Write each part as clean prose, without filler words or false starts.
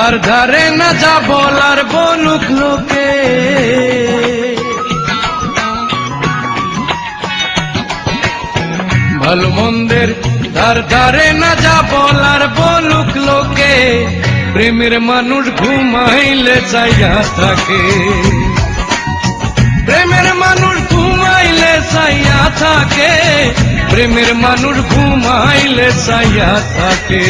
ধার ধারে না যা বলার বলুক লোকে, ভালো মন্দের ধার ধারে না যা বলার বলুক লোকে, প্রেমের মানুষ ঘুমাইলে চাইয়া থাকে, প্রেমের মানুষ ঘুমাইলে চাইয়া থাকে, প্রেমের মানুষ ঘুমাইলে চাইয়া থাকে।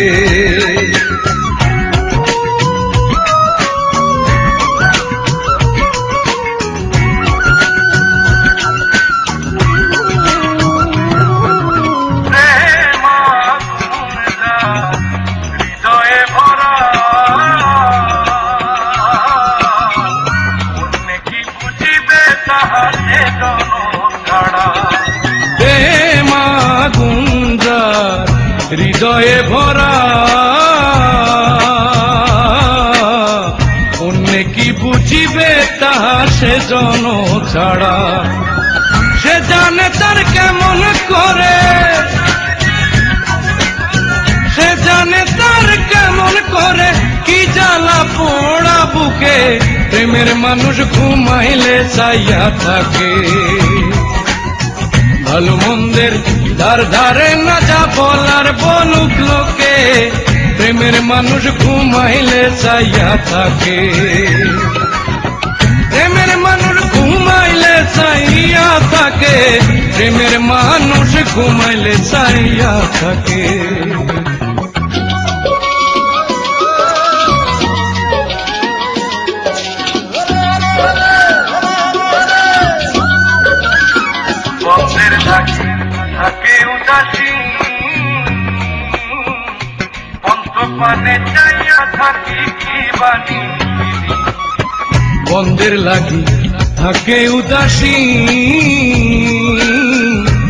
হৃদয়ে ভরা অন্য কি বুঝিবে তাহা সে জন ছাড়া, সে জানে তার কেমন করে, সে জানে তার কেমন করে কি জ্বালা পোড়া বুকে, প্রেমের মানুষ ঘুমাইলে চাইয়া থাকে, ভালো মন্দের ধার ধারে না যা বলার বলুক লোকে, প্রেমের মানুষ ঘুমাইলে চাইয়া থাকে, প্রেমের মানুষ ঘুমাইলে চাইয়া থাকে, প্রেমের মানুষ ঘুমাইলে চাইয়া থাকে। থাকে উদাসী পন্থপানে চাইয়া থাকি কি বাণী, বন্ধের লাগি থাকে উদাসী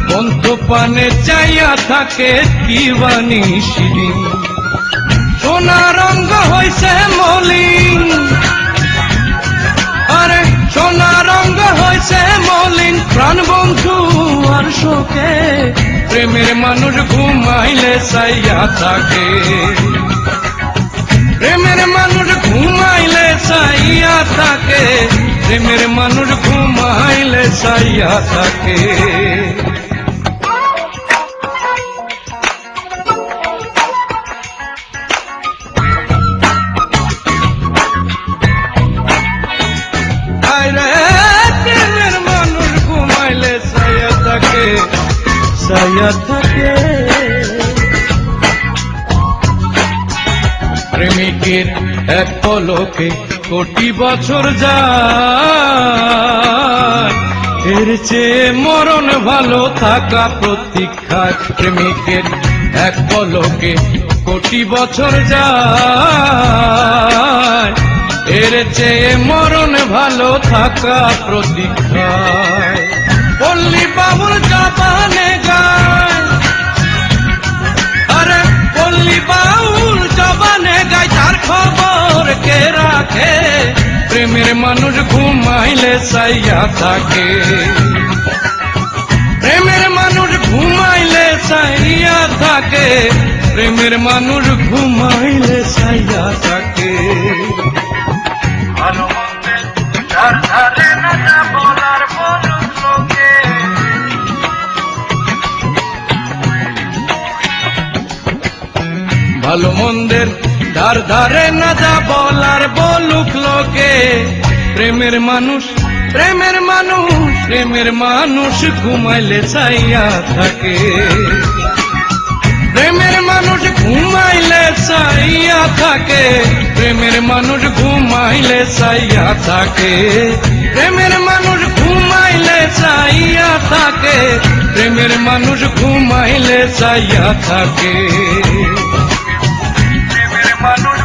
পন্থপানে চাইয়া থাকে কি বাণী শিরি, সোনা রঙ্গ হইছে মলিন, আরে সোনা রঙ্গ হইছে মলিন, প্রাণ বন্ধু আর শোকে, প্রেমের মানুষ ঘুমাইলে চাইয়া থাকে, প্রেমের মানুষ ঘুমাইলে চাইয়া থাকে, প্রেমের মানুষ ঘুমাইলে চাইয়া থাকে। প্রেমের মানুষ ঘুমাইলে চাইয়া থাকে, চাইয়া থাকে, প্রেমিকের এক পলকে কোটি বছর যায়, এর চেয়ে মরণ ভালো থাকা প্রতীক্ষায়, প্রেমিকের এক পলকে কোটি বছর যায়, এর চেয়ে মরণ ভালো থাকা প্রতীক্ষায়, পল্লী বাবুল জবানে গায়, আরে পল্লী বাউল জবানে গায়, তার খবর কে রাখে, প্রেমের মানুষ ঘুমাইলে চাইয়া থাকে, প্রেমের মানুষ ঘুমাইলে চাইয়া থাকে, প্রেমের মানুষ ঘুমাইলে চাইয়া থাকে। ভালো মন্দের ধার ধারে না যা বলার বলুক লোকে, ভালো মন্দের ধার ধারে না যা বলার বলুক লোকে, প্রেমের মানুষ প্রেমের মানুষ প্রেমের মানুষ ঘুমাইলে চাইয়া থাকে, প্রেমের মানুষ ঘুমাইলে চাইয়া থাকে, প্রেমের মানুষ ঘুমাইলে চাইয়া থাকে, প্রেমের মানুষ ঘুমাইলে চাইয়া থাকে, প্রেমের মানুষ ঘুমাইলে চাইয়া থাকে, প্রেমের মানুষ